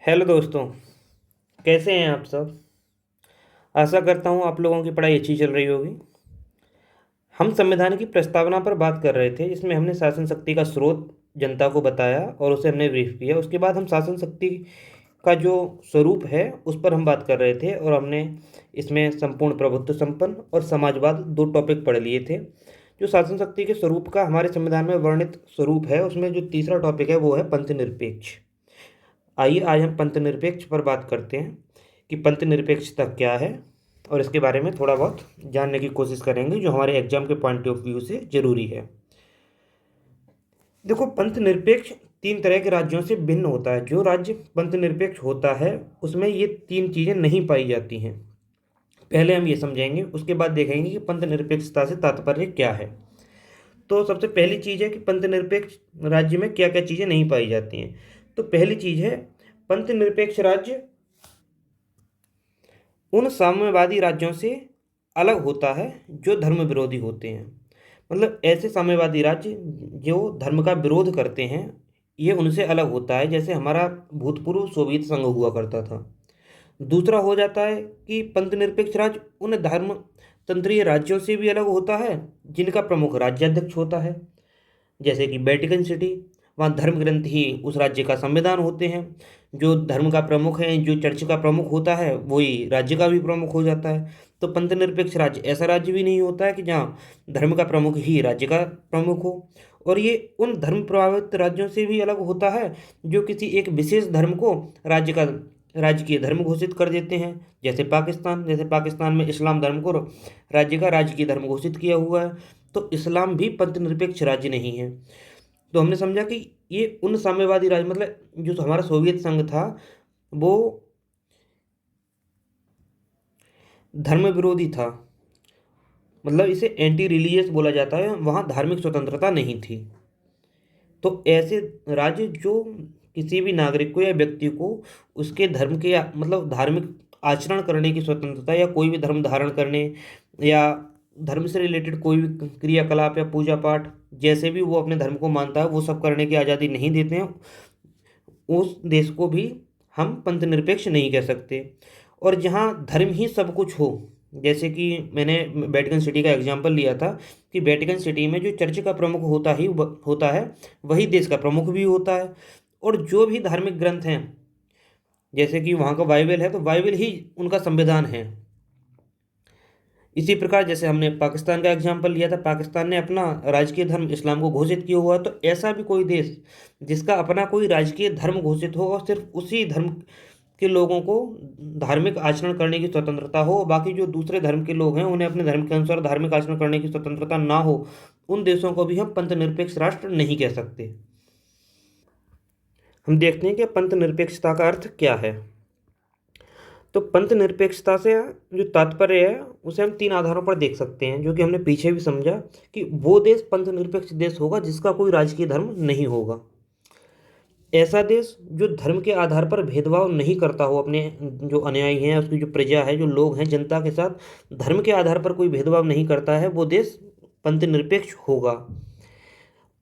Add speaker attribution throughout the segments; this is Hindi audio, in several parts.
Speaker 1: हेलो दोस्तों। कैसे हैं आप सब। आशा करता हूँ आप लोगों की पढ़ाई अच्छी चल रही होगी। हम संविधान की प्रस्तावना पर बात कर रहे थे, जिसमें हमने शासन शक्ति का स्रोत जनता को बताया और उसे हमने ब्रीफ किया। उसके बाद हम शासन शक्ति का जो स्वरूप है उस पर हम बात कर रहे थे, और हमने इसमें संपूर्ण प्रभुत्व संपन्न और समाजवाद दो टॉपिक पढ़ लिए थे। जो शासन शक्ति के स्वरूप का हमारे संविधान में वर्णित स्वरूप है, उसमें जो तीसरा टॉपिक है वो है पंथ निरपेक्ष। आइए आज हम पंथ निरपेक्ष पर बात करते हैं कि पंथ निरपेक्षता क्या है, और इसके बारे में थोड़ा बहुत जानने की कोशिश करेंगे जो हमारे एग्जाम के पॉइंट ऑफ व्यू से जरूरी है। देखो, पंथ निरपेक्ष तीन तरह के राज्यों से भिन्न होता है। जो राज्य पंथ निरपेक्ष होता है उसमें ये तीन चीज़ें नहीं पाई जाती हैं। पहले हम ये समझेंगे, उसके बाद देखेंगे कि पंथ निरपेक्षता से तात्पर्य क्या है। तो सबसे पहली चीज़ है कि पंथ निरपेक्ष राज्य में क्या क्या चीज़ें नहीं पाई जाती हैं। तो पहली चीज़ है, पंथ निरपेक्ष राज्य उन साम्यवादी राज्यों से अलग होता है जो धर्म विरोधी होते हैं। मतलब ऐसे साम्यवादी राज्य जो धर्म का विरोध करते हैं, ये उनसे अलग होता है। जैसे हमारा भूतपूर्व सोवियत संघ हुआ करता था। दूसरा हो जाता है कि पंथ निरपेक्ष राज्य उन धर्म तंत्रीय राज्यों से भी अलग होता है जिनका प्रमुख राज्याध्यक्ष होता है। जैसे कि वेटिकन सिटी, वहाँ धर्म ग्रंथ ही उस राज्य का संविधान होते हैं। जो धर्म का प्रमुख है, जो चर्च का प्रमुख होता है, वही राज्य का भी प्रमुख हो जाता है। तो पंथ निरपेक्ष राज्य ऐसा राज्य भी नहीं होता है कि जहाँ धर्म का प्रमुख ही राज्य का प्रमुख हो। और ये उन धर्म प्रभावित राज्यों से भी अलग होता है जो किसी एक विशेष धर्म को राज्य का राजकीय धर्म घोषित कर देते हैं। जैसे पाकिस्तान में इस्लाम धर्म को राज्य का राजकीय धर्म घोषित किया हुआ है। तो इस्लाम भी पंथ निरपेक्ष राज्य नहीं है। तो हमने समझा कि ये उन साम्यवादी राज्य, मतलब जो हमारा सोवियत संघ था, वो धर्म विरोधी था। मतलब इसे एंटी रिलीजियस बोला जाता है, वहाँ धार्मिक स्वतंत्रता नहीं थी। तो ऐसे राज्य जो किसी भी नागरिक को या व्यक्ति को उसके धर्म के या मतलब धार्मिक आचरण करने की स्वतंत्रता, या कोई भी धर्म धारण करने, या धर्म से रिलेटेड कोई भी क्रियाकलाप या पूजा पाठ, जैसे भी वो अपने धर्म को मानता है वो सब करने की आज़ादी नहीं देते हैं, उस देश को भी हम पंथ निरपेक्ष नहीं कह सकते। और जहाँ धर्म ही सब कुछ हो, जैसे कि मैंने वेटिकन सिटी का एग्जांपल लिया था कि वेटिकन सिटी में जो चर्च का प्रमुख होता है, वही देश का प्रमुख भी होता है। और जो भी धार्मिक ग्रंथ हैं, जैसे कि वहाँ का बाइबल है, तो बाइबल ही उनका संविधान है। इसी प्रकार जैसे हमने पाकिस्तान का एग्जाम्पल लिया था, पाकिस्तान ने अपना राजकीय धर्म इस्लाम को घोषित किया हुआ है। तो ऐसा भी कोई देश जिसका अपना कोई राजकीय धर्म घोषित हो और सिर्फ उसी धर्म के लोगों को धार्मिक आचरण करने की स्वतंत्रता हो, बाकी जो दूसरे धर्म के लोग हैं उन्हें अपने धर्म के अनुसार धार्मिक आचरण करने की स्वतंत्रता ना हो, उन देशों को भी हम पंथ निरपेक्ष राष्ट्र नहीं कह सकते। हम देखते हैं कि पंथ निरपेक्षता का अर्थ क्या है। तो पंथ निरपेक्षता से जो तात्पर्य है उसे हम तीन आधारों पर देख सकते हैं, जो कि हमने पीछे भी समझा कि वो देश पंथ निरपेक्ष देश होगा जिसका कोई राजकीय धर्म नहीं होगा। ऐसा देश जो धर्म के आधार पर भेदभाव नहीं करता हो, अपने जो अनुयायी हैं, उसकी जो प्रजा है, जो लोग हैं, जनता के साथ धर्म के आधार पर कोई भेदभाव नहीं करता है, वो देश पंथ निरपेक्ष होगा।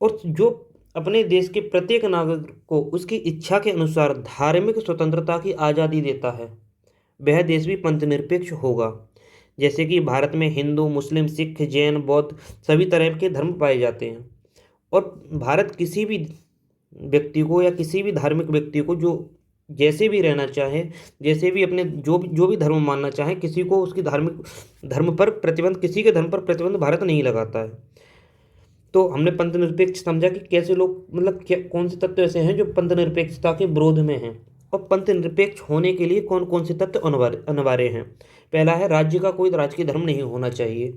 Speaker 1: और जो अपने देश के प्रत्येक नागरिक को उसकी इच्छा के अनुसार धार्मिक स्वतंत्रता की आज़ादी देता है, वह देश भी पंथ निरपेक्ष होगा। जैसे कि भारत में हिंदू, मुस्लिम, सिख, जैन, बौद्ध सभी तरह के धर्म पाए जाते हैं। और भारत किसी भी व्यक्ति को या किसी भी धार्मिक व्यक्ति को जो जैसे भी रहना चाहे, जैसे भी अपने जो भी धर्म मानना चाहे, किसी को उसकी धार्मिक धर्म पर प्रतिबंध, किसी के धर्म पर प्रतिबंध भारत नहीं लगाता है। तो हमने पंथ निरपेक्ष समझा कि कैसे लोग, मतलब क्या कौन से तत्व ऐसे हैं जो पंथ निरपेक्षता के विरोध में हैं, और पंथ निरपेक्ष होने के लिए कौन कौन से तत्व अनिवार्य अनिवार्य हैं। पहला है, राज्य का कोई राजकीय धर्म नहीं होना चाहिए।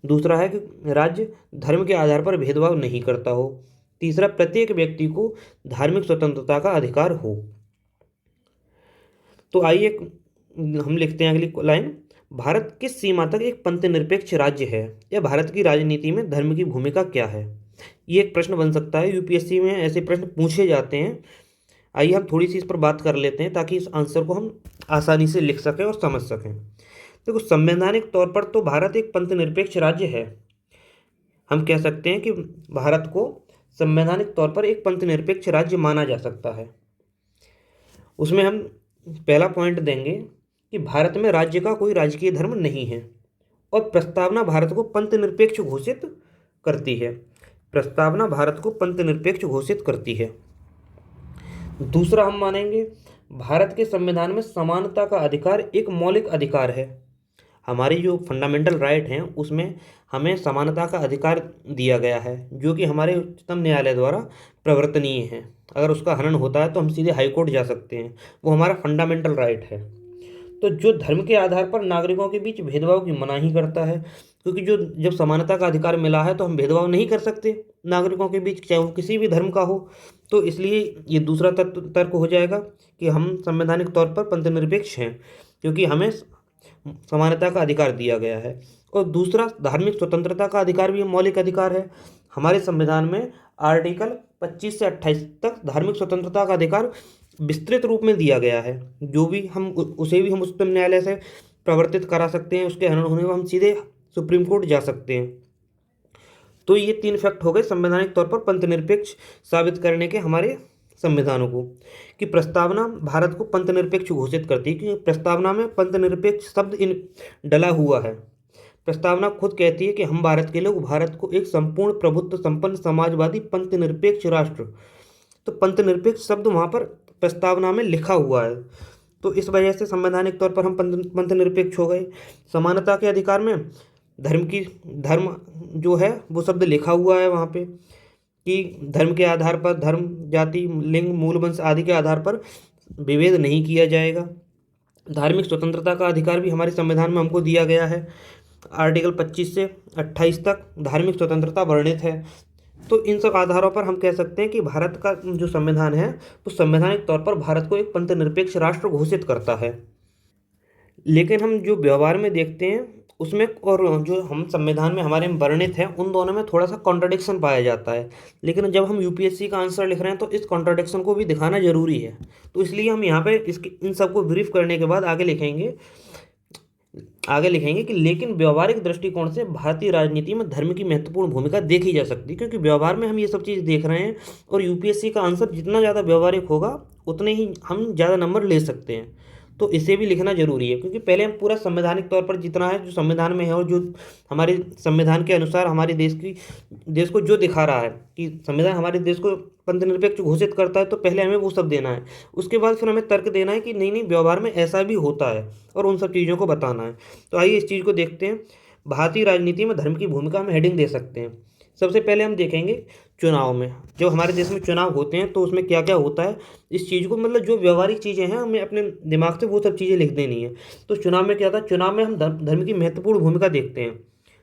Speaker 1: दूसरा है कि राज्य धर्म के आधार पर भेदभाव नहीं करता हो। तीसरा, प्रत्येक व्यक्ति को धार्मिक स्वतंत्रता का अधिकार हो। तो आइए हम लिखते हैं अगली लाइन। भारत किस सीमा तक एक पंथ निरपेक्ष राज्य है, या भारत की राजनीति में धर्म की भूमिका क्या है। ये एक प्रश्न बन सकता है, यूपीएससी में ऐसे प्रश्न पूछे जाते हैं। आइए हम थोड़ी सी इस पर बात कर लेते हैं ताकि इस आंसर को हम आसानी से लिख सकें और समझ सकें। देखो, संवैधानिक तौर पर तो भारत एक पंथ निरपेक्ष राज्य है। हम कह सकते हैं कि भारत को संवैधानिक तौर पर एक पंथ निरपेक्ष राज्य माना जा सकता है। उसमें हम पहला पॉइंट देंगे कि भारत में राज्य का कोई राजकीय धर्म नहीं है, और प्रस्तावना भारत को पंथ निरपेक्ष घोषित करती है। प्रस्तावना भारत को पंथ निरपेक्ष घोषित करती है। दूसरा हम मानेंगे, भारत के संविधान में समानता का अधिकार एक मौलिक अधिकार है। हमारी जो फंडामेंटल राइट हैं उसमें हमें समानता का अधिकार दिया गया है, जो कि हमारे उच्चतम न्यायालय द्वारा प्रवर्तनीय है। अगर उसका हनन होता है तो हम सीधे हाई कोर्ट जा सकते हैं, वो हमारा फंडामेंटल राइट है। तो जो धर्म के आधार पर नागरिकों के बीच भेदभाव की मनाही करता है, क्योंकि जो जब समानता का अधिकार मिला है तो हम भेदभाव नहीं कर सकते नागरिकों के बीच, चाहे वो किसी भी धर्म का हो। तो इसलिए ये दूसरा तर्क हो जाएगा कि हम संवैधानिक तौर पर पंथनिरपेक्ष हैं, क्योंकि हमें समानता का अधिकार दिया गया है। और दूसरा, धार्मिक स्वतंत्रता का अधिकार भी मौलिक अधिकार है। हमारे संविधान में आर्टिकल 25 से 28 तक धार्मिक स्वतंत्रता का अधिकार विस्तृत रूप में दिया गया है, जो भी हम उसे भी हम उच्चतम न्यायालय से प्रवर्तित करा सकते हैं। उसके हनन होने पर हम सीधे सुप्रीम कोर्ट जा सकते हैं। तो ये 3 फैक्ट हो गए संवैधानिक तौर पर पंथनिरपेक्ष साबित करने के हमारे संविधानों को, कि प्रस्तावना भारत को पंथनिरपेक्ष घोषित करती है, क्योंकि प्रस्तावना में पंथनिरपेक्ष शब्द इन डला हुआ है। प्रस्तावना खुद कहती है कि हम भारत के लोग भारत को एक संपूर्ण प्रभुत्व संपन्न समाजवादी पंथनिरपेक्ष राष्ट्र, तो पंथनिरपेक्ष शब्द वहाँ पर प्रस्तावना में लिखा हुआ है। तो इस वजह से संवैधानिक तौर पर हम पंथनिरपेक्ष हो गए। समानता के अधिकार में धर्म जो है वो शब्द लिखा हुआ है वहाँ पे, कि धर्म के आधार पर, धर्म, जाति, लिंग, मूलवंश आदि के आधार पर विभेद नहीं किया जाएगा। धार्मिक स्वतंत्रता का अधिकार भी हमारे संविधान में हमको दिया गया है। आर्टिकल 25 से 28 तक धार्मिक स्वतंत्रता वर्णित है। तो इन सब आधारों पर हम कह सकते हैं कि भारत का जो संविधान है वो संवैधानिक तौर पर भारत को एक पंथनिरपेक्ष राष्ट्र घोषित करता है। लेकिन हम जो व्यवहार में देखते हैं उसमें, और जो हम संविधान में हमारे में वर्णित है, उन दोनों में थोड़ा सा कॉन्ट्रडिक्शन पाया जाता है। लेकिन जब हम यूपीएससी का आंसर लिख रहे हैं तो इस कॉन्ट्रडिक्शन को भी दिखाना जरूरी है। तो इसलिए हम यहाँ पे इसके इन सबको ब्रीफ करने के बाद आगे लिखेंगे कि लेकिन व्यवहारिक दृष्टिकोण से भारतीय राजनीति में धर्म की महत्वपूर्ण भूमिका देखी जा सकती है, क्योंकि व्यवहार में हम ये सब चीज़ देख रहे हैं, और यूपीएससी का आंसर जितना ज़्यादा व्यवहारिक होगा उतने ही हम ज़्यादा नंबर ले सकते हैं। तो इसे भी लिखना जरूरी है, क्योंकि पहले हम पूरा संवैधानिक तौर पर जितना है जो संविधान में है और जो हमारे संविधान के अनुसार हमारे देश को जो दिखा रहा है कि संविधान हमारे देश को पंथनिरपेक्ष घोषित करता है, तो पहले हमें वो सब देना है। उसके बाद फिर हमें तर्क देना है कि नहीं नहीं, व्यवहार में ऐसा भी होता है, और उन सब चीज़ों को बताना है। तो आइए इस चीज़ को देखते हैं। भारतीय राजनीति में धर्म की भूमिका में हेडिंग दे सकते हैं। सबसे पहले हम देखेंगे चुनाव में, जब हमारे देश में चुनाव होते हैं तो उसमें क्या क्या होता है, इस चीज़ को मतलब जो व्यवहारिक चीज़ें हैं हमें अपने दिमाग से वो सब चीज़ें लिख देनी है। तो चुनाव में क्या था, चुनाव में हम धर्म की महत्वपूर्ण भूमिका देखते हैं।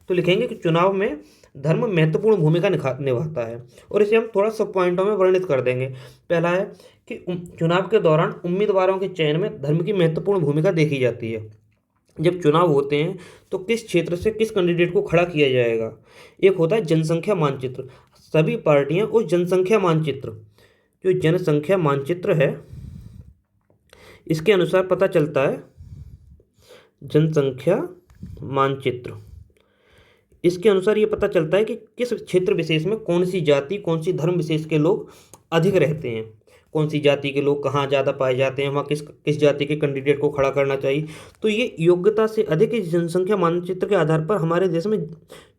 Speaker 1: तो लिखेंगे कि चुनाव में धर्म महत्वपूर्ण भूमिका निभाता है, और इसे हम थोड़ा सब पॉइंटों में वर्णित कर देंगे। पहला है कि चुनाव के दौरान उम्मीदवारों के चयन में धर्म की महत्वपूर्ण भूमिका देखी जाती है। जब चुनाव होते हैं तो किस क्षेत्र से किस कैंडिडेट को खड़ा किया जाएगा। एक होता है जनसंख्या मानचित्र। सभी पार्टियां उस जनसंख्या मानचित्र, जो जनसंख्या मानचित्र है, इसके अनुसार पता चलता है, जनसंख्या मानचित्र, इसके अनुसार ये पता चलता है कि किस क्षेत्र विशेष में कौन सी जाति, कौन सी धर्म विशेष के लोग अधिक रहते हैं, कौन सी जाति के लोग कहाँ ज़्यादा पाए जाते हैं, वहाँ किस किस जाति के कैंडिडेट को खड़ा करना चाहिए। तो ये योग्यता से अधिक इस जनसंख्या मानचित्र के आधार पर हमारे देश में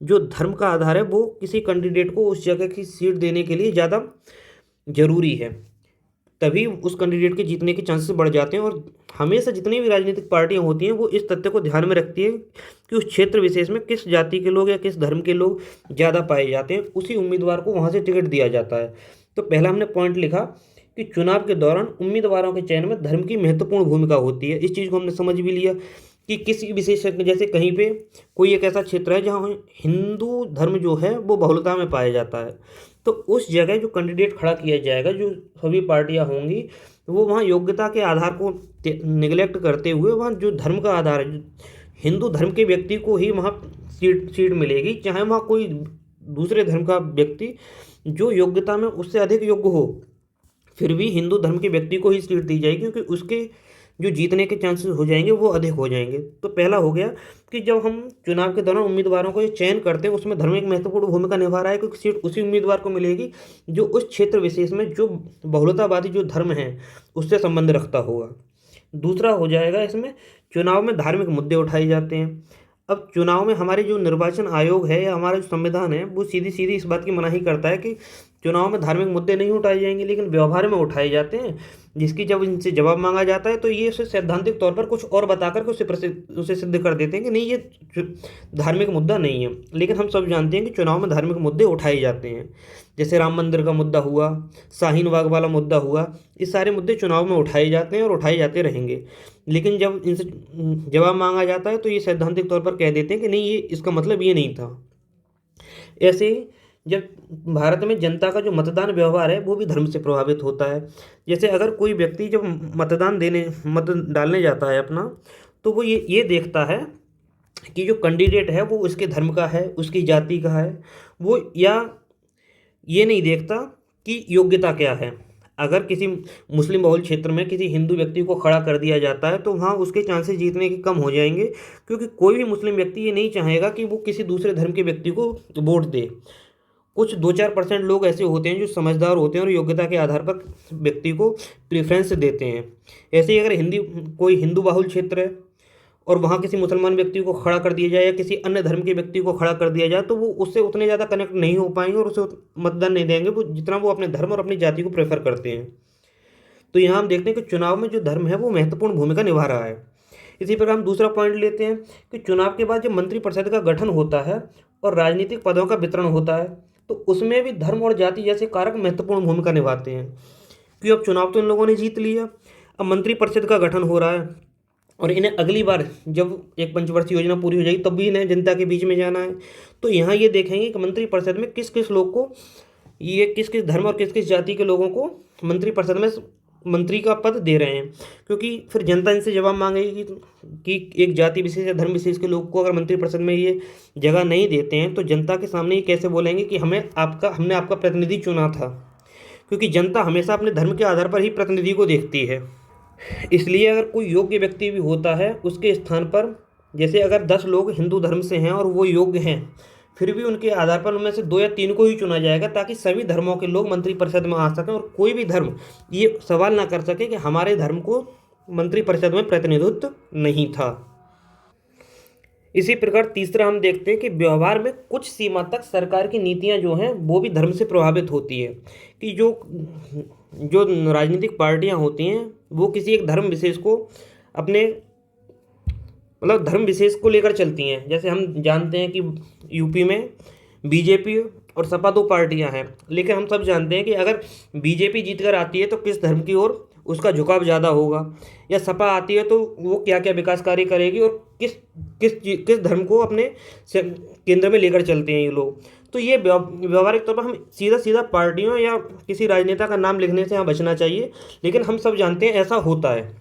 Speaker 1: जो धर्म का आधार है वो किसी कैंडिडेट को उस जगह की सीट देने के लिए ज़्यादा जरूरी है, तभी उस कैंडिडेट के जीतने के चांसेस बढ़ जाते हैं। और हमेशा जितनी भी राजनीतिक पार्टियां होती हैं वो इस तथ्य को ध्यान में रखती है कि उस क्षेत्र विशेष में किस जाति के लोग या किस धर्म के लोग ज़्यादा पाए जाते हैं, उसी उम्मीदवार को वहाँ से टिकट दिया जाता है। तो पहला हमने पॉइंट लिखा कि चुनाव के दौरान उम्मीदवारों के चयन में धर्म की महत्वपूर्ण भूमिका होती है। इस चीज़ को हमने समझ भी लिया कि किसी विशेष, जैसे कहीं पे कोई एक ऐसा क्षेत्र है जहाँ हिंदू धर्म जो है वो बहुलता में पाया जाता है, तो उस जगह जो कैंडिडेट खड़ा किया जाएगा, जो सभी पार्टियां होंगी, वो वहाँ योग्यता के आधार को निगलेक्ट करते हुए वहाँ जो धर्म का आधार है, हिंदू धर्म के व्यक्ति को ही वहाँ सीट मिलेगी, चाहे वहाँ कोई दूसरे धर्म का व्यक्ति जो योग्यता में उससे अधिक योग्य हो, फिर भी हिंदू धर्म के व्यक्ति को ही सीट दी जाएगी, क्योंकि उसके जो जीतने के चांसेस हो जाएंगे वो अधिक हो जाएंगे। तो पहला हो गया कि जब हम चुनाव के दौरान उम्मीदवारों को ये चयन करते हैं उसमें धर्म एक महत्वपूर्ण भूमिका निभा रहा है, क्योंकि सीट उसी उम्मीदवार को मिलेगी जो उस क्षेत्र विशेष में जो बहुलतावादी जो धर्म है उससे संबंध रखता होगा। दूसरा हो जाएगा इसमें, चुनाव में धार्मिक मुद्दे उठाए जाते हैं। अब चुनाव में हमारे जो निर्वाचन आयोग है या हमारा जो संविधान है वो सीधी सीधी इस बात की मनाही करता है कि चुनाव में धार्मिक मुद्दे नहीं उठाए जाएंगे, लेकिन व्यवहार में उठाए जाते हैं, जिसकी जब इनसे जवाब मांगा जाता है तो ये उसे सैद्धांतिक तौर पर कुछ और बताकर के उसे सिद्ध कर देते हैं कि नहीं, ये धार्मिक मुद्दा नहीं है। लेकिन हम सब जानते हैं कि चुनाव में धार्मिक मुद्दे उठाए जाते हैं, जैसे राम मंदिर का मुद्दा हुआ, शाहीन बाग वाला मुद्दा हुआ, ये सारे मुद्दे चुनाव में उठाए जाते हैं और उठाए जाते रहेंगे। लेकिन जब इनसे जवाब मांगा जाता है तो ये सैद्धांतिक तौर पर कह देते हैं कि नहीं, ये इसका मतलब ये नहीं था। ऐसे ही जब भारत में जनता का जो मतदान व्यवहार है वो भी धर्म से प्रभावित होता है। जैसे अगर कोई व्यक्ति जब मत डालने जाता है अपना, तो वो ये देखता है कि जो कैंडिडेट है वो उसके धर्म का है, उसकी जाति का है, वो या ये नहीं देखता कि योग्यता क्या है। अगर किसी मुस्लिम बहुल क्षेत्र में किसी हिंदू व्यक्ति को खड़ा कर दिया जाता है तो वहाँ उसके चांसेस जीतने के कम हो जाएंगे, क्योंकि कोई भी मुस्लिम व्यक्ति ये नहीं चाहेगा कि वो किसी दूसरे धर्म के व्यक्ति को वोट दे। कुछ 2-4% लोग ऐसे होते हैं जो समझदार होते हैं और योग्यता के आधार पर व्यक्ति को प्रेफरेंस देते हैं। ऐसे ही अगर कोई हिंदू बाहुल क्षेत्र है और वहाँ किसी मुसलमान व्यक्ति को खड़ा कर दिया जाए या किसी अन्य धर्म के व्यक्ति को खड़ा कर दिया जाए तो वो उससे उतने ज़्यादा कनेक्ट नहीं हो पाएंगे और उसे मतदान नहीं देंगे वो जितना वो अपने धर्म और अपनी जाति को प्रेफर करते हैं। तो यहाँ हम देखते हैं कि चुनाव में जो धर्म है वो महत्वपूर्ण भूमिका निभा रहा है। इसी प्रकार हम दूसरा पॉइंट लेते हैं कि चुनाव के बाद जब मंत्रिपरिषद का गठन होता है और राजनीतिक पदों का वितरण होता है तो उसमें भी धर्म और जाति जैसे कारक महत्वपूर्ण भूमिका निभाते हैं। क्योंकि अब चुनाव तो इन लोगों ने जीत लिया, अब मंत्रिपरिषद का गठन हो रहा है और इन्हें अगली बार जब एक पंचवर्षीय योजना पूरी हो जाएगी तब भी इन्हें जनता के बीच में जाना है। तो यहाँ ये देखेंगे कि मंत्रिपरिषद में किस किस लोग को, ये किस किस धर्म और किस किस जाति के लोगों को मंत्रिपरिषद में मंत्री का पद दे रहे हैं, क्योंकि फिर जनता इनसे जवाब मांगेगी कि एक जाति विशेष या धर्म विशेष के लोग को अगर मंत्रिपरिषद में ये जगह नहीं देते हैं तो जनता के सामने ये कैसे बोलेंगे कि हमने आपका प्रतिनिधि चुना था, क्योंकि जनता हमेशा अपने धर्म के आधार पर ही प्रतिनिधि को देखती है। इसलिए अगर कोई योग्य व्यक्ति भी होता है उसके स्थान पर, जैसे अगर 10 लोग हिंदू धर्म से हैं और वो योग्य हैं, फिर भी उनके आधार पर उनमें से 2 या 3 को ही चुना जाएगा ताकि सभी धर्मों के लोग मंत्रिपरिषद में आ सकें और कोई भी धर्म ये सवाल ना कर सके कि हमारे धर्म को मंत्रिपरिषद में प्रतिनिधित्व नहीं था। इसी प्रकार तीसरा हम देखते हैं कि व्यवहार में कुछ सीमा तक सरकार की नीतियां जो हैं वो भी धर्म से प्रभावित होती है, कि जो जो राजनीतिक पार्टियां होती हैं वो किसी एक धर्म विशेष को अपने मतलब धर्म विशेष को लेकर चलती हैं। जैसे हम जानते हैं कि यूपी में बीजेपी और सपा 2 पार्टियां हैं, लेकिन हम सब जानते हैं कि अगर बीजेपी जीतकर आती है तो किस धर्म की ओर उसका झुकाव ज़्यादा होगा, या सपा आती है तो वो क्या क्या विकास कार्य करेगी और किस धर्म को अपने केंद्र में लेकर चलते हैं ये लोग। तो ये व्यवहारिक तौर पर हम सीधा सीधा पार्टियों या किसी राजनेता का नाम लिखने से यहाँ बचना चाहिए, लेकिन हम सब जानते हैं ऐसा होता है।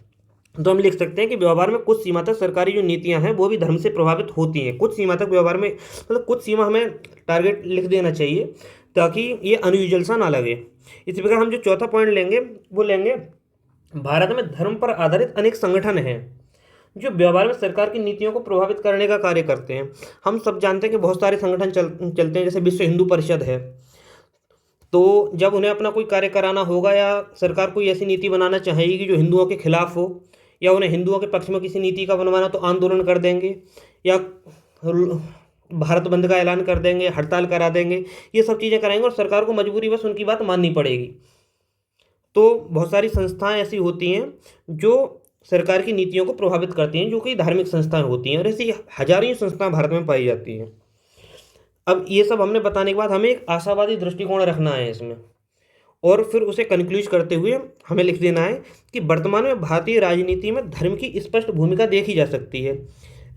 Speaker 1: तो हम लिख सकते हैं कि व्यवहार में कुछ सीमा तक सरकारी जो नीतियां हैं वो भी धर्म से प्रभावित होती हैं। कुछ सीमा तक व्यवहार में मतलब कुछ सीमा हमें टारगेट लिख देना चाहिए ताकि ये अनयूजुअल सा ना लगे। इसी प्रकार हम जो चौथा पॉइंट लेंगे वो लेंगे, भारत में धर्म पर आधारित अनेक संगठन हैं जो व्यवहार में सरकार की नीतियों को प्रभावित करने का कार्य करते हैं। हम सब जानते हैं कि बहुत सारे संगठन चलते हैं, जैसे विश्व हिंदू परिषद है। तो जब उन्हें अपना कोई कार्य कराना होगा या सरकार कोई ऐसी नीति बनाना चाहेगी जो हिंदुओं के खिलाफ हो या उन्हें हिंदुओं के पक्ष में किसी नीति का बनवाना, तो आंदोलन कर देंगे या भारत बंद का ऐलान कर देंगे, हड़ताल करा देंगे, ये सब चीज़ें कराएंगे और सरकार को मजबूरी बस उनकी बात माननी पड़ेगी। तो बहुत सारी संस्थाएं ऐसी होती हैं जो सरकार की नीतियों को प्रभावित करती हैं, जो कि धार्मिक संस्थाएं होती हैं, और ऐसी हजारों संस्थाएं भारत में पाई जाती हैं। अब ये सब हमने बताने के बाद हमें एक आशावादी दृष्टिकोण रखना है इसमें, और फिर उसे कंक्लूज करते हुए हमें लिख देना है कि वर्तमान में भारतीय राजनीति में धर्म की स्पष्ट भूमिका देखी जा सकती है,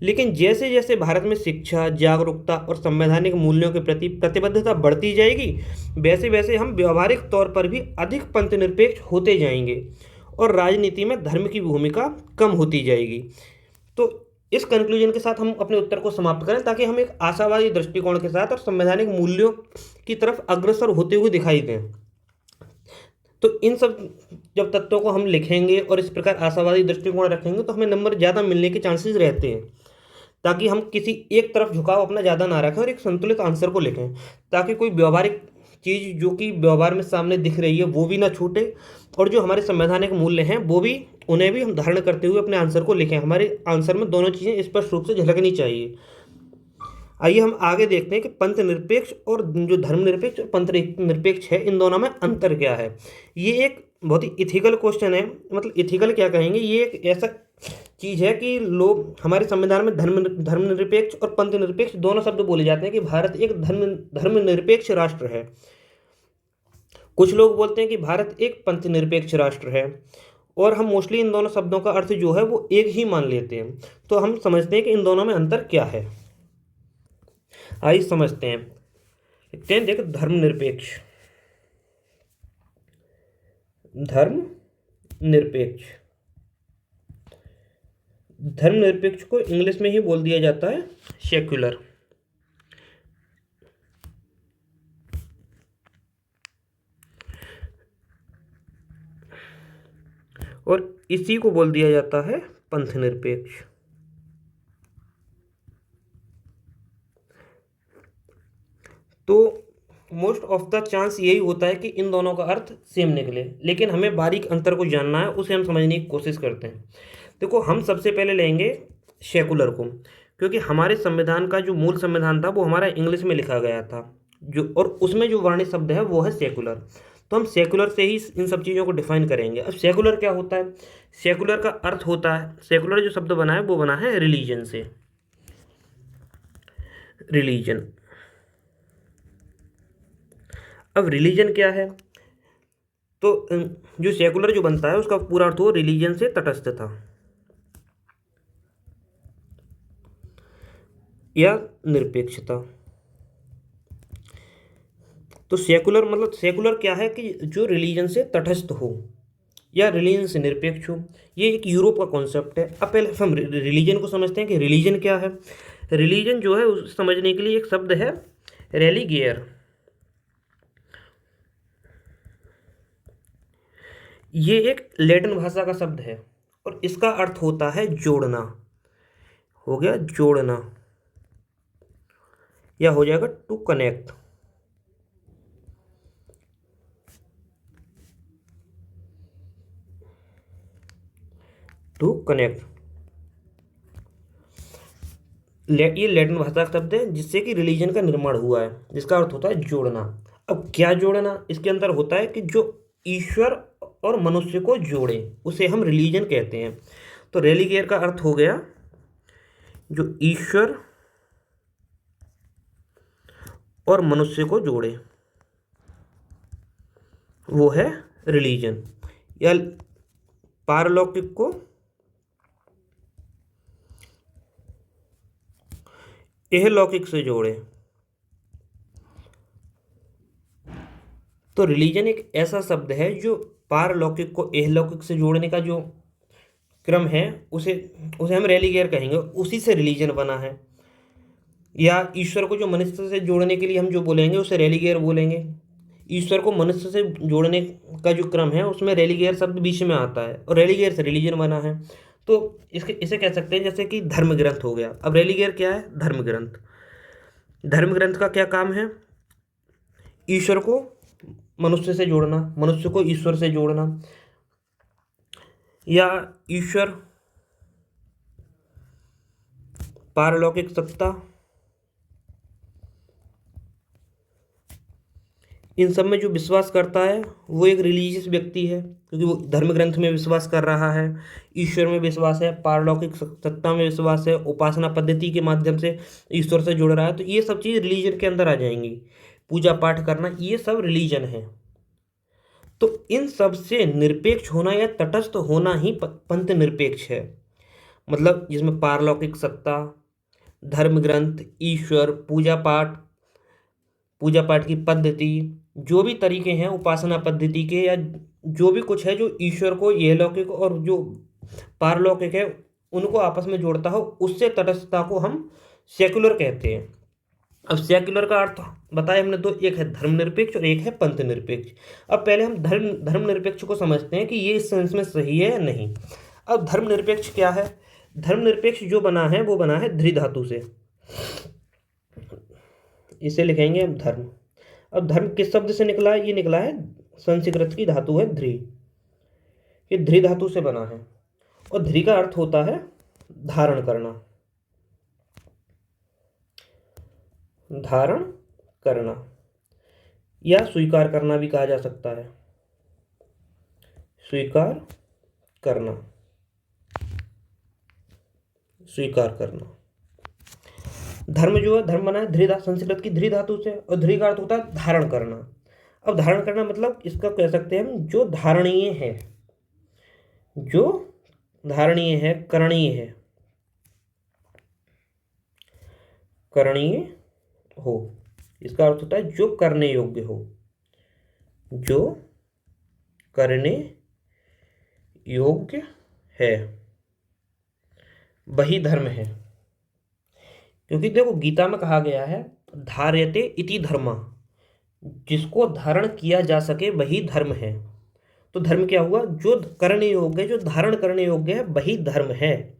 Speaker 1: लेकिन जैसे जैसे भारत में शिक्षा, जागरूकता और संवैधानिक मूल्यों के प्रति प्रतिबद्धता बढ़ती जाएगी, वैसे वैसे हम व्यवहारिक तौर पर भी अधिक पंथनिरपेक्ष होते जाएंगे और राजनीति में धर्म की भूमिका कम होती जाएगी। तो इस कंक्लूजन के साथ हम अपने उत्तर को समाप्त करें ताकि हम एक आशावादी दृष्टिकोण के साथ और संवैधानिक मूल्यों की तरफ अग्रसर होते हुए दिखाई दें। तो इन सब जब तत्वों को हम लिखेंगे और इस प्रकार आशावादी दृष्टिकोण रखेंगे तो हमें नंबर ज़्यादा मिलने के चांसेस रहते हैं, ताकि हम किसी एक तरफ झुकाव अपना ज़्यादा ना रखें और एक संतुलित आंसर को लिखें, ताकि कोई व्यवहारिक चीज़ जो कि व्यवहार में सामने दिख रही है वो भी ना छूटे, और जो हमारे संवैधानिक मूल्य हैं वो भी, उन्हें भी हम धारण करते हुए अपने आंसर को लिखें। हमारे आंसर में दोनों चीज़ें स्पष्ट रूप से झलकनी चाहिए। आइए हम आगे देखते हैं कि पंथ निरपेक्ष और जो धर्मनिरपेक्ष और पंथ निरपेक्ष है, इन दोनों में अंतर क्या है। ये एक बहुत ही इथिकल क्वेश्चन है, मतलब इथिकल क्या कहेंगे, ये एक ऐसा चीज़ है कि लोग, हमारे संविधान में धर्मनिरपेक्ष और पंथ निरपेक्ष दोनों शब्द बोले जाते हैं कि भारत एक धर्मनिरपेक्ष राष्ट्र है। कुछ लोग बोलते हैं कि भारत एक पंथ निरपेक्ष राष्ट्र है, और हम मोस्टली इन दोनों शब्दों का अर्थ जो है वो एक ही मान लेते हैं। तो हम समझते हैं कि इन दोनों में अंतर क्या है। आइए समझते हैं। देखो, धर्मनिरपेक्ष, धर्मनिरपेक्ष, धर्मनिरपेक्ष को इंग्लिश में ही बोल दिया जाता है सेक्युलर। और इसी को बोल दिया जाता है पंथ निरपेक्ष। तो मोस्ट ऑफ द चांस यही होता है कि इन दोनों का अर्थ सेम निकले, लेकिन हमें बारीक अंतर को जानना है, उसे हम समझने की कोशिश करते हैं। देखो, हम सबसे पहले लेंगे सेकुलर को, क्योंकि हमारे संविधान का जो मूल संविधान था वो हमारा इंग्लिश में लिखा गया था, जो, और उसमें जो वर्णित शब्द है वो है सेकुलर। तो हम सेकुलर से ही इन सब चीज़ों को डिफाइन करेंगे। अब सेकुलर क्या होता है? सेकुलर का अर्थ होता है, सेकुलर जो शब्द बना है वो बना है रिलीजन से, रिलीजन। अब रिलीजन क्या है? तो जो सेकुलर जो बनता है उसका पूरा अर्थ हो रिलीजन से तटस्थ था या निरपेक्षता। तो सेकुलर मतलब, सेकुलर क्या है कि जो रिलीजन से तटस्थ हो या रिलीजन से निरपेक्ष हो। ये एक यूरोप का कॉन्सेप्ट है। अब पहले हम रिलीजन को समझते हैं कि रिलीजन क्या है। रिलीजन जो है उस समझने के लिए एक शब्द है रेलिगियर। ये एक लैटिन भाषा का शब्द है और इसका अर्थ होता है जोड़ना। हो गया जोड़ना, या हो जाएगा टू कनेक्ट। टू कनेक्ट, ये लैटिन भाषा का शब्द है जिससे कि रिलीजन का निर्माण हुआ है, जिसका अर्थ होता है जोड़ना। अब क्या जोड़ना? इसके अंदर होता है कि जो ईश्वर और मनुष्य को जोड़े उसे हम रिलीजन कहते हैं। तो रेलिगेयर का अर्थ हो गया जो ईश्वर और मनुष्य को जोड़े, वो है रिलीजन। या पारलौकिक को इहलौकिक से जोड़े। तो रिलीजन एक ऐसा शब्द है जो पारलौकिक को इहलौकिक से जोड़ने का जो क्रम है उसे उसे हम रेलिगेयर कहेंगे, उसी से रिलीजन बना है। या ईश्वर को जो मनुष्य से जोड़ने के लिए हम जो बोलेंगे उसे रेलिगेयर बोलेंगे। ईश्वर को मनुष्य से जोड़ने का जो क्रम है उसमें रेलिगेयर शब्द बीच में आता है और रेलिगेयर से रिलीजन बना है। तो इसे कह सकते हैं जैसे कि धर्म ग्रंथ हो गया। अब रेलिगेयर क्या है? धर्म ग्रंथ। धर्म ग्रंथ का क्या काम है? ईश्वर को मनुष्य से जोड़ना, मनुष्य को ईश्वर से जोड़ना, या ईश्वर, पारलौकिक सत्ता, इन सब में जो विश्वास करता है वो एक रिलीजियस व्यक्ति है, क्योंकि वो धर्म ग्रंथ में विश्वास कर रहा है, ईश्वर में विश्वास है, पारलौकिक सत्ता में विश्वास है, उपासना पद्धति के माध्यम से ईश्वर से जुड़ रहा है। तो ये सब चीज़ रिलीजन के अंदर आ जाएंगी। पूजा पाठ करना, ये सब रिलीजन है। तो इन सब से निरपेक्ष होना या तटस्थ होना ही पंथ निरपेक्ष है। मतलब जिसमें पारलौकिक सत्ता, धर्म ग्रंथ, ईश्वर, पूजा पाठ की पद्धति, जो भी तरीके हैं उपासना पद्धति के, या जो भी कुछ है जो ईश्वर को इहलौकिक और जो पारलौकिक है उनको आपस में जोड़ता हो, उससे तटस्थता को हम सेकुलर कहते हैं। अब सेक्युलर का अर्थ बताया हमने दो, एक है धर्मनिरपेक्ष और एक है पंथ निरपेक्ष। अब पहले हम धर्मनिरपेक्ष को समझते हैं कि ये इस सेंस में सही है या नहीं। अब धर्मनिरपेक्ष क्या है? धर्मनिरपेक्ष जो बना है वो बना है ध्री धातु से, इसे लिखेंगे हम धर्म। अब धर्म किस शब्द से निकला है? ये निकला है संस्कृत की धातु है ध्री, ये ध्री धातु से बना है। और ध्री का अर्थ होता है धारण करना, धारण करना या स्वीकार करना भी कहा जा सकता है, स्वीकार करना, स्वीकार करना। धर्म जो है, धर्म बना है संस्कृत की ध्री धातु से, और ध्री का अर्थ होता है धारण करना। अब धारण करना मतलब इसका कह सकते हैं हम जो धारणीय है, जो धारणीय है, करणीय है, करणीय हो, इसका अर्थ होता है जो करने योग्य हो, जो करने योग्य है, वही धर्म है। क्योंकि देखो गीता में कहा गया है धार्यते इति धर्म, जिसको धारण किया जा सके वही धर्म है। तो धर्म क्या हुआ? जो करने योग्य, जो धारण करने योग्य है वही धर्म है।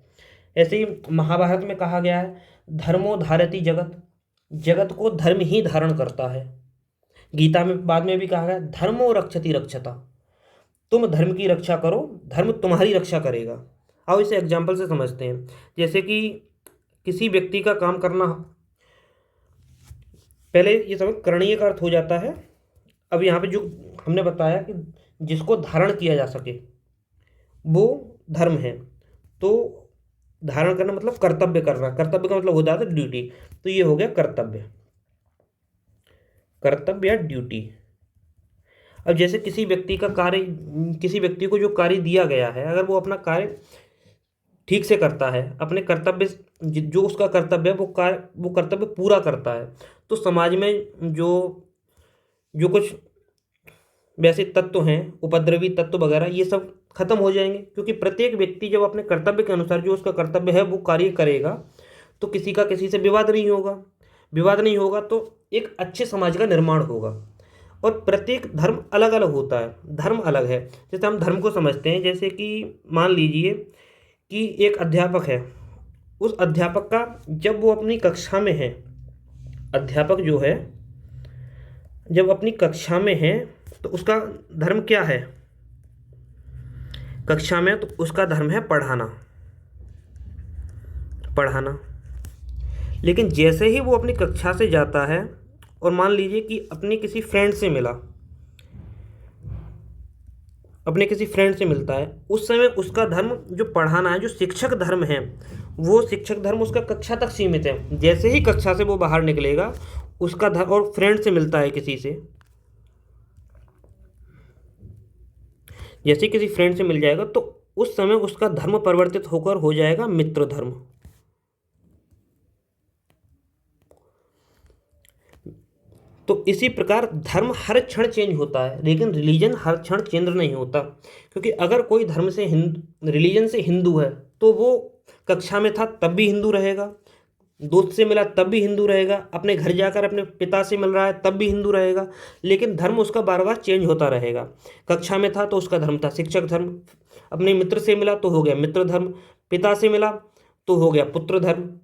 Speaker 1: ऐसे ही महाभारत में कहा गया है धर्मो धारयति जगत, जगत को धर्म ही धारण करता है। गीता में बाद में भी कहा गया धर्मो रक्षति रक्षता, तुम धर्म की रक्षा करो, धर्म तुम्हारी रक्षा करेगा। आओ इसे एग्जाम्पल से समझते हैं। जैसे कि किसी व्यक्ति का काम करना, पहले ये समझ करणीय का अर्थ हो जाता है। अब यहाँ पे जो हमने बताया कि जिसको धारण किया जा सके वो धर्म है, तो धारण करना मतलब कर्तव्य करना, कर्तव्य का मतलब हो जाता है ड्यूटी, तो ये हो गया कर्तव्य, कर्तव्य या ड्यूटी। अब जैसे किसी व्यक्ति का कार्य, किसी व्यक्ति को जो कार्य दिया गया है, अगर वो अपना कार्य ठीक से करता है, अपने कर्तव्य, जो उसका कर्तव्य है वो कर्तव्य पूरा करता है, तो समाज में जो जो कुछ वैसे तत्व हैं, उपद्रवी तत्व वगैरह, ये सब खत्म हो जाएंगे। क्योंकि प्रत्येक व्यक्ति जब अपने कर्तव्य के अनुसार जो उसका कर्तव्य है वो कार्य करेगा, तो किसी का किसी से विवाद नहीं होगा, विवाद नहीं होगा तो एक अच्छे समाज का निर्माण होगा। और प्रत्येक धर्म अलग अलग होता है, धर्म अलग है। जैसे हम धर्म को समझते हैं, जैसे कि मान लीजिए कि एक अध्यापक है, उस अध्यापक का जब वो अपनी कक्षा में है, अध्यापक जो है जब अपनी कक्षा में है तो उसका धर्म क्या है? कक्षा में तो उसका धर्म है पढ़ाना, पढ़ाना। लेकिन जैसे ही वो अपनी कक्षा से जाता है और मान लीजिए कि अपने किसी फ्रेंड से मिला, अपने किसी फ्रेंड से मिलता है, उस समय उसका धर्म जो पढ़ाना है, जो शिक्षक धर्म है, वो शिक्षक धर्म उसका कक्षा तक सीमित है। जैसे ही कक्षा से वो बाहर निकलेगा उसका धर्म, और फ्रेंड से मिलता है किसी से, जैसे किसी फ्रेंड से मिल जाएगा तो उस समय उसका धर्म परिवर्तित होकर हो जाएगा मित्र धर्म। तो इसी प्रकार धर्म हर क्षण चेंज होता है, लेकिन रिलीजन हर क्षण चेंज नहीं होता। क्योंकि अगर कोई धर्म से रिलीजन से हिंदू है तो वो कक्षा में था तब भी हिंदू रहेगा, दोस्त से मिला तब भी हिंदू रहेगा, अपने घर जाकर अपने पिता से मिल रहा है तब भी हिंदू रहेगा। लेकिन धर्म उसका बार बार चेंज होता रहेगा। कक्षा में था तो उसका धर्म था शिक्षक धर्म, अपने मित्र से मिला तो हो गया मित्र धर्म, पिता से मिला तो हो गया पुत्र धर्म,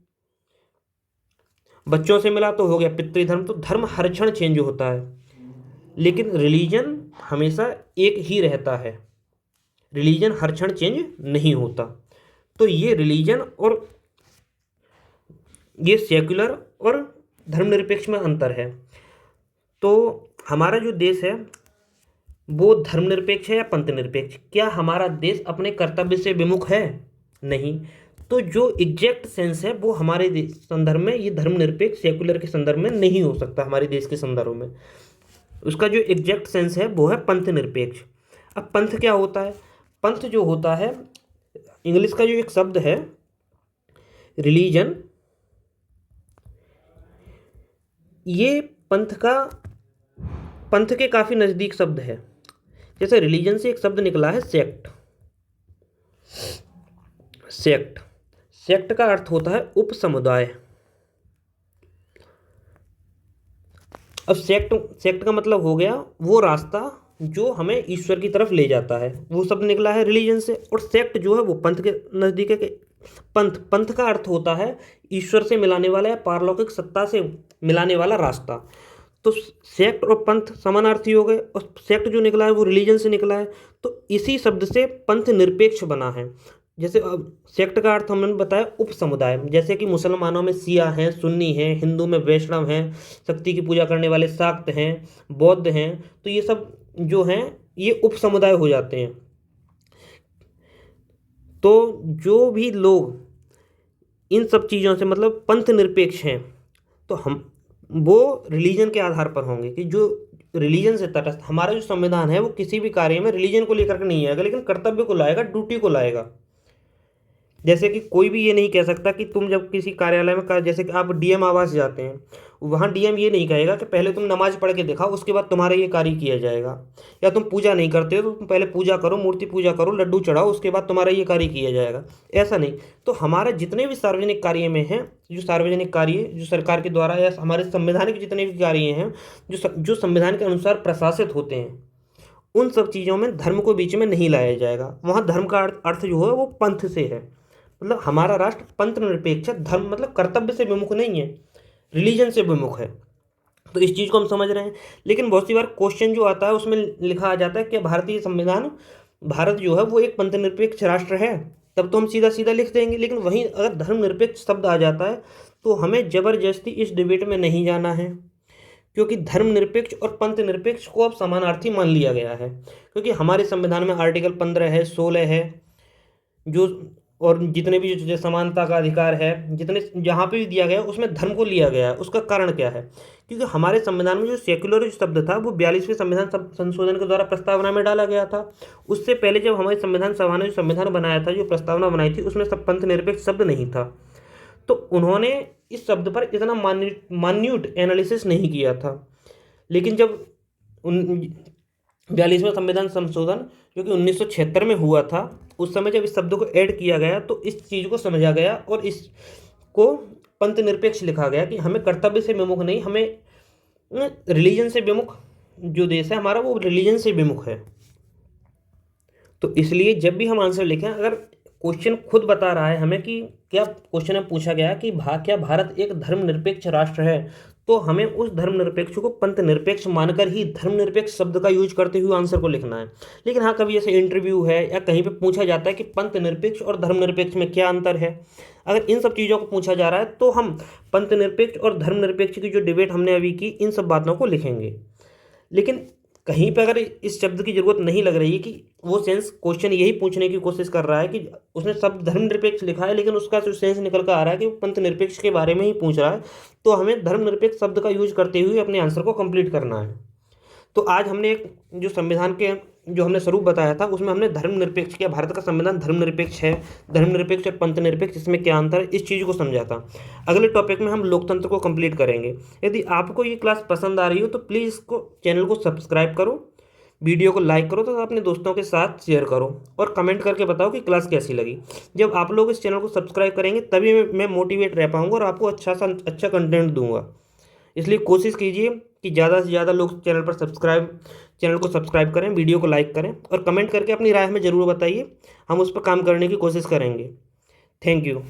Speaker 1: बच्चों से मिला तो हो गया पितृधर्म। तो धर्म हर क्षण चेंज होता है, लेकिन रिलीजन हमेशा एक ही रहता है, रिलीजन हर क्षण चेंज नहीं होता। तो ये रिलीजन और ये सेक्युलर और धर्मनिरपेक्ष में अंतर है। तो हमारा जो देश है वो धर्मनिरपेक्ष है या पंथनिरपेक्ष? क्या हमारा देश अपने कर्तव्य से विमुख है? नहीं। तो जो एग्जैक्ट सेंस है वो हमारे संदर्भ में, ये धर्मनिरपेक्ष सेक्युलर के संदर्भ में नहीं हो सकता, हमारे देश के संदर्भ में। उसका जो एग्जैक्ट सेंस है वो है पंथनिरपेक्ष। अब पंथ क्या होता है? पंथ जो होता है, इंग्लिश का जो एक शब्द है रिलीजन, ये पंथ के काफ़ी नज़दीक शब्द है। जैसे रिलीजन से एक शब्द निकला है सेक्ट, सेक्ट, सेक्ट का अर्थ होता है उप समुदाय, अब सेक्ट सेक्ट का मतलब हो गया वो रास्ता जो हमें ईश्वर की तरफ ले जाता है, वो सब निकला है रिलीजन से। और सेक्ट जो है वो पंथ के नज़दीक है। पंथ पंथ का अर्थ होता है ईश्वर से मिलाने वाला या पारलौकिक सत्ता से मिलाने वाला रास्ता। तो सेक्ट और पंथ समानार्थी हो गए, और सेक्ट जो निकला है वो रिलीजन से निकला है। तो इसी शब्द से पंथ निरपेक्ष बना है। जैसे अब सेक्ट का अर्थ हमने बताया उप समुदाय, जैसे कि मुसलमानों में शिया हैं, सुन्नी हैं, हिंदू में वैष्णव हैं, शक्ति की पूजा करने वाले शाक्त हैं, बौद्ध हैं। तो ये सब जो हैं ये उप समुदाय हो जाते हैं। तो जो भी लोग इन सब चीज़ों से मतलब पंथ निरपेक्ष हैं, तो हम वो रिलीजन के आधार पर होंगे कि जो रिलीजन से तटस्थ, हमारा जो संविधान है वो किसी भी कार्य में रिलीजन को लेकर के नहीं आएगा, लेकिन कर्तव्य को लाएगा, ड्यूटी को लाएगा। जैसे कि कोई भी ये नहीं कह सकता कि तुम जब किसी कार्यालय में जैसे कि आप डीएम आवास जाते हैं, वहाँ डीएम ये नहीं कहेगा कि पहले तुम नमाज पढ़ के दिखाओ उसके बाद तुम्हारा ये कार्य किया जाएगा। या तुम पूजा नहीं करते हो तो तुम पहले पूजा करो, मूर्ति पूजा करो, लड्डू चढ़ाओ, उसके बाद तुम्हारा ये कार्य किया जाएगा। ऐसा नहीं। तो हमारे जितने भी सार्वजनिक कार्य में हैं, जो सार्वजनिक कार्य जो सरकार के द्वारा या हमारे संविधान के जितने भी कार्य हैं जो संविधान के अनुसार प्रशासित होते हैं, उन सब चीज़ों में धर्म को बीच में नहीं लाया जाएगा। वहाँ धर्म का अर्थ जो है वो पंथ से है। मतलब हमारा राष्ट्र पंथ निरपेक्ष है, धर्म मतलब कर्तव्य से विमुख नहीं है, रिलीजन से विमुख है। तो इस चीज़ को हम समझ रहे हैं। लेकिन बहुत सी बार क्वेश्चन जो आता है उसमें लिखा आ जाता है कि भारतीय संविधान, भारत जो है वो एक पंथ निरपेक्ष राष्ट्र है, तब तो हम सीधा सीधा लिख देंगे। लेकिन वहीं अगर धर्मनिरपेक्ष शब्द आ जाता है तो हमें ज़बरदस्ती इस डिबेट में नहीं जाना है, क्योंकि धर्मनिरपेक्ष और पंथ निरपेक्ष को अब समानार्थी मान लिया गया है। क्योंकि हमारे संविधान में आर्टिकल 15 है, 16 है, जो और जितने भी जो समानता का अधिकार है, जितने जहाँ पे भी दिया गया है उसमें धर्म को लिया गया है। उसका कारण क्या है? क्योंकि हमारे संविधान में जो सेक्युलर शब्द था वो 42वें संविधान संशोधन के द्वारा प्रस्तावना में डाला गया था। उससे पहले जब हमारी संविधान सभा ने जो संविधान बनाया था, जो प्रस्तावना बनाई थी, उसमें सब पंथ निरपेक्ष शब्द नहीं था। तो उन्होंने इस शब्द पर इतना मान्यूट एनालिसिस नहीं किया था। लेकिन जब 42वां संविधान संशोधन जो कि 1976 में हुआ था, उस समय जब इस शब्द को ऐड किया गया तो इस चीज़ को समझा गया और इसको पंथ निरपेक्ष लिखा गया कि हमें कर्तव्य से विमुख नहीं, हमें रिलीजन से विमुख, जो देश है हमारा वो रिलीजन से विमुख है। तो इसलिए जब भी हम आंसर लिखें, अगर क्वेश्चन खुद बता रहा है हमें कि क्या क्वेश्चन में पूछा गया कि क्या भारत एक धर्मनिरपेक्ष राष्ट्र है, तो हमें उस धर्मनिरपेक्ष को पंथ निरपेक्ष मानकर ही धर्मनिरपेक्ष शब्द का यूज करते हुए आंसर को लिखना है। लेकिन हाँ, कभी ऐसे इंटरव्यू है या कहीं पे पूछा जाता है कि पंथ निरपेक्ष और धर्मनिरपेक्ष में क्या अंतर है, अगर इन सब चीज़ों को पूछा जा रहा है तो हम पंथ निरपेक्ष और धर्मनिरपेक्ष की जो डिबेट हमने अभी की, इन सब बातों को लिखेंगे। लेकिन कहीं पर अगर इस शब्द की जरूरत नहीं लग रही है कि वो सेंस क्वेश्चन यही पूछने की कोशिश कर रहा है कि उसने शब्द धर्मनिरपेक्ष लिखा है लेकिन उसका जो सेंस निकल कर आ रहा है कि वो पंथ निरपेक्ष के बारे में ही पूछ रहा है, तो हमें धर्मनिरपेक्ष शब्द का यूज करते हुए अपने आंसर को कंप्लीट करना है। तो आज हमने एक जो संविधान के जो हमने स्वरूप बताया था उसमें हमने धर्मनिरपेक्ष किया, भारत का संविधान धर्मनिरपेक्ष है, धर्मनिरपेक्ष और पंथ निरपेक्ष इसमें क्या अंतर है, इस चीज़ को समझा था। अगले टॉपिक में हम लोकतंत्र को कंप्लीट करेंगे। यदि आपको ये क्लास पसंद आ रही हो तो प्लीज़ इसको चैनल को सब्सक्राइब करो, वीडियो को लाइक करो, तो अपने दोस्तों के साथ शेयर करो और कमेंट करके बताओ कि क्लास कैसी लगी। जब आप लोग इस चैनल को सब्सक्राइब करेंगे तभी मैं मोटिवेट रह पाऊँगा और आपको अच्छा कंटेंट दूंगा। इसलिए कोशिश कीजिए कि ज़्यादा से ज़्यादा लोग चैनल को सब्सक्राइब करें, वीडियो को लाइक करें और कमेंट करके अपनी राय हमें ज़रूर बताइए। हम उस पर काम करने की कोशिश करेंगे। Thank you.